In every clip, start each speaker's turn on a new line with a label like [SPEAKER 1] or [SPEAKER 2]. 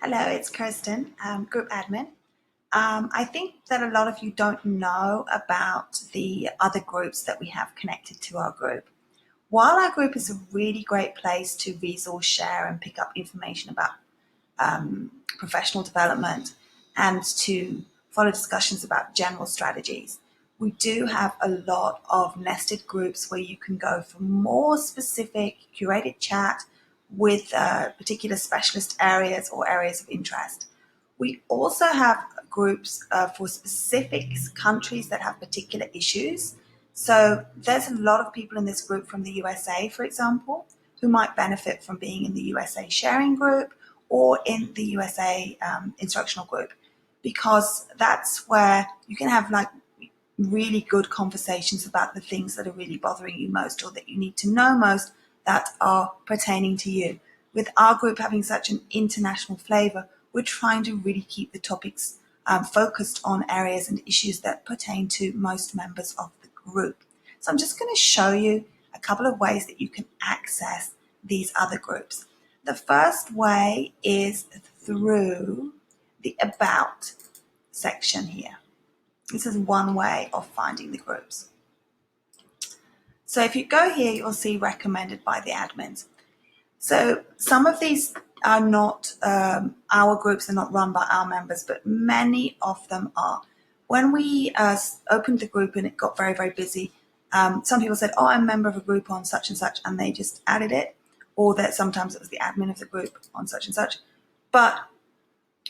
[SPEAKER 1] Hello, it's Kirsten, group admin. I think that a lot of you don't know about the other groups that we have connected to our group. While our group is a really great place to resource share and pick up information about professional development and to follow discussions about general strategies, we do have a lot of nested groups where you can go for more specific curated chat with particular specialist areas or areas of interest. We also have groups for specific countries that have particular issues. So there's a lot of people in this group from the USA, for example, who might benefit from being in the USA sharing group or in the USA instructional group, because that's where you can have like really good conversations about the things that are really bothering you most or that you need to know most that are pertaining to you. With our group having such an international flavor, we're trying to really keep the topics focused on areas and issues that pertain to most members of the group. So I'm just going to show you a couple of ways that you can access these other groups. The first way is through the About section here. This is one way of finding the groups. So if you go here, you'll see recommended by the admins. So some of these are not our groups, are not run by our members, but many of them are. When we opened the group and it got very, very busy, some people said, oh, I'm a member of a group on such and such, and they just added it, or that sometimes it was the admin of the group on such and such. But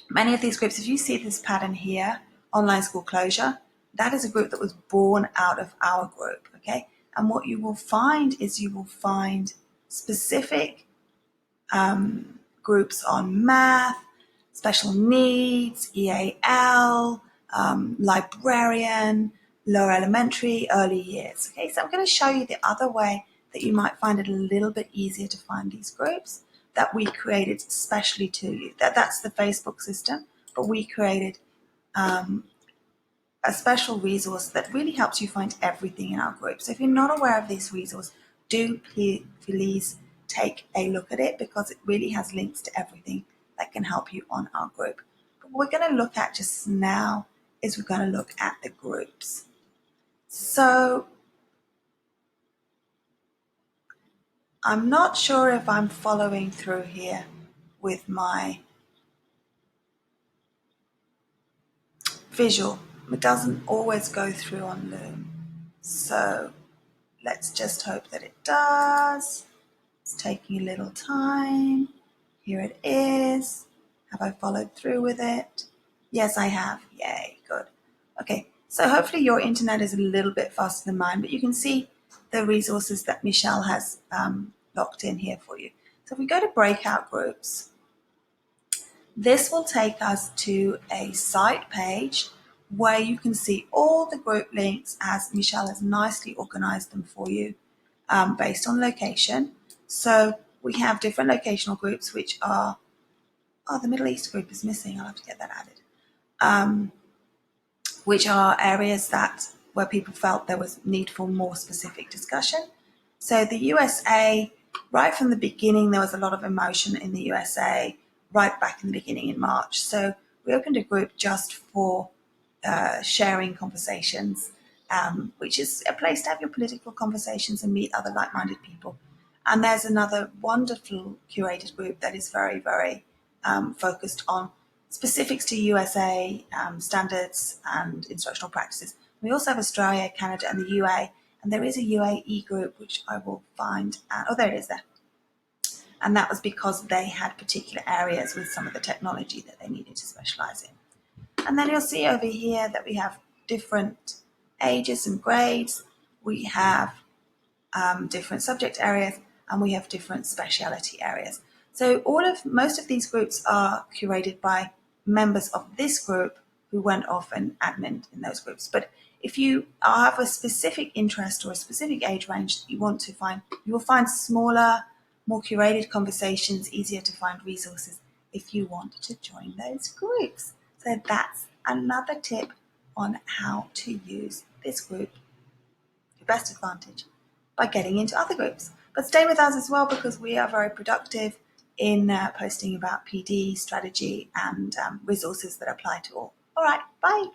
[SPEAKER 1] many of these groups, if you see this pattern here, online school closure, that is a group that was born out of our group, okay? And what you will find is you will find specific groups on math, special needs, EAL, librarian, lower elementary, early years. Okay, so I'm going to show you the other way that you might find it a little bit easier to find these groups that we created specially to you. That's the Facebook system, but we created a special resource that really helps you find everything in our group. So if you're not aware of this resource, do please take a look at it, because it really has links to everything that can help you on our group. But what we're going to look at just now is we're going to look at the groups. So I'm not sure if I'm following through here with my visual. It doesn't always go through on Loom. So let's just hope that it does. It's taking a little time. Here it is. Have I followed through with it? Yes, I have. Yay, good. Okay, so hopefully your internet is a little bit faster than mine, but you can see the resources that Michelle has locked in here for you. So if we go to breakout groups, this will take us to a site page where you can see all the group links as Michelle has nicely organized them for you based on location. So we have different locational groups, which are, oh, the Middle East group is missing. I'll have to get that added. Which are areas where people felt there was need for more specific discussion. So the USA, right from the beginning, there was a lot of emotion in the USA, right back in the beginning in March. So we opened a group just for sharing conversations, which is a place to have your political conversations and meet other like-minded people. And there's another wonderful curated group that is very, very focused on specifics to USA standards and instructional practices. We also have Australia, Canada, and the UAE, and there is a UAE group which I will find. Oh, there it is there. And that was because they had particular areas with some of the technology that they needed to specialize in. And then you'll see over here that we have different ages and grades. We have different subject areas, and we have different speciality areas. So most of these groups are curated by members of this group who went off and admin in those groups. But if you have a specific interest or a specific age range that you want to find, you will find smaller, more curated conversations, easier to find resources if you want to join those groups. So that's another tip on how to use this group to best advantage by getting into other groups. But stay with us as well, because we are very productive in posting about PD strategy and resources that apply to all. All right, bye.